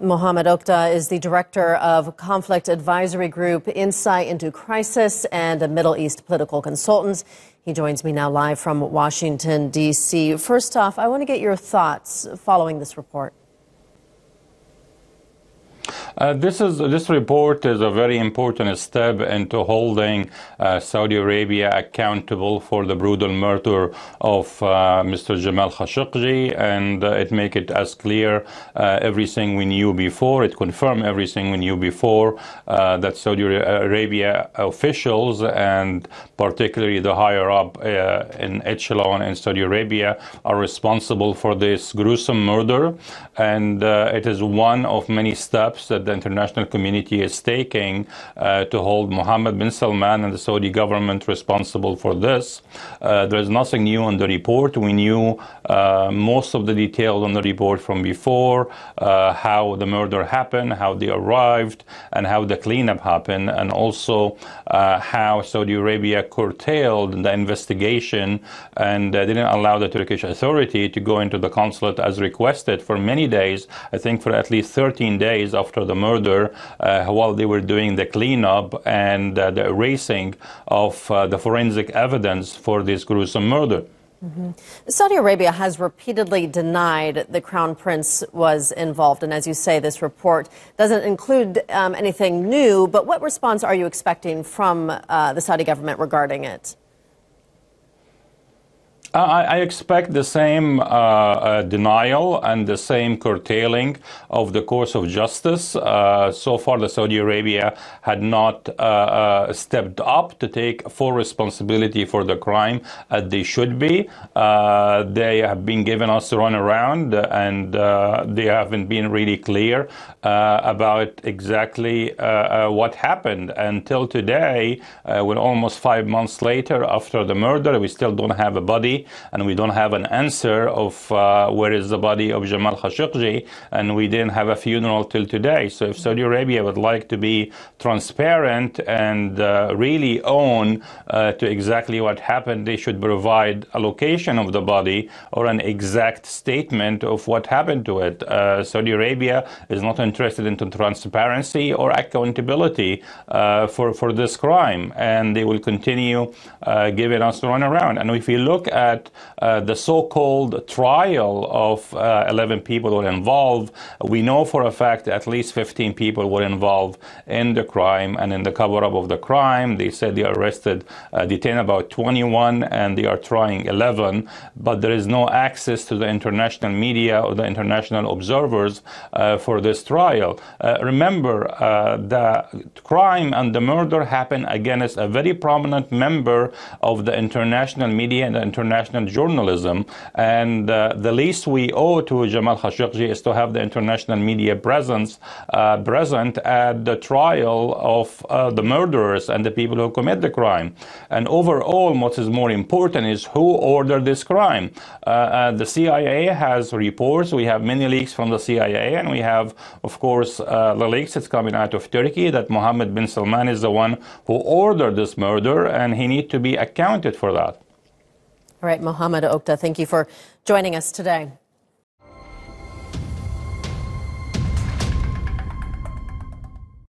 Mohamed Okda is the director of Conflict Advisory Group, Insight into Crisis, and a Middle East political consultant. He joins me now live from Washington, D.C. First off, I want to get your thoughts following this report. This report is a very important step into holding Saudi Arabia accountable for the brutal murder of Mr. Jamal Khashoggi, and it make it as clear everything we knew before. It confirmed everything we knew before, that Saudi Arabia officials, and particularly the higher up in echelon in Saudi Arabia, are responsible for this gruesome murder, and it is one of many steps that the international community is taking to hold Mohammed bin Salman and the Saudi government responsible for this. There is nothing new on the report. We knew most of the details on the report from before, how the murder happened, how they arrived, and how the cleanup happened, and also how Saudi Arabia curtailed the investigation and didn't allow the Turkish authority to go into the consulate as requested for many days, I think for at least 13 days after the murder, while they were doing the cleanup and the erasing of the forensic evidence for this gruesome murder. Saudi Arabia has repeatedly denied the Crown Prince was involved. And as you say, this report doesn't include anything new. But what response are you expecting from the Saudi government regarding it? I expect the same denial and the same curtailing of the course of justice. So far, the Saudi Arabia had not stepped up to take full responsibility for the crime as they should be. They have been giving us a runaround, and they haven't been really clear about exactly what happened until today, when almost 5 months later after the murder, we still don't have a body. And we don't have an answer of where is the body of Jamal Khashoggi, and we didn't have a funeral till today. So if Saudi Arabia would like to be transparent and really own to exactly what happened, they should provide a location of the body or an exact statement of what happened to it. Saudi Arabia is not interested in transparency or accountability for this crime, and they will continue giving us the runaround. And if you look at the so-called trial of 11 people who were involved, we know for a fact that at least 15 people were involved in the crime and in the cover-up of the crime. They said they arrested, detained about 21, and they are trying 11, but there is no access to the international media or the international observers for this trial. Remember, the crime and the murder happened against a very prominent member of the international media and the international journalism, and the least we owe to Jamal Khashoggi is to have the international media present at the trial of the murderers and the people who commit the crime. And overall, what is more important is who ordered this crime. The CIA has reports. We have many leaks from the CIA, and we have, of course, the leaks that's coming out of Turkey that Mohammed bin Salman is the one who ordered this murder, and he needs to be accounted for that. All right, Mohamed Okda, thank you for joining us today.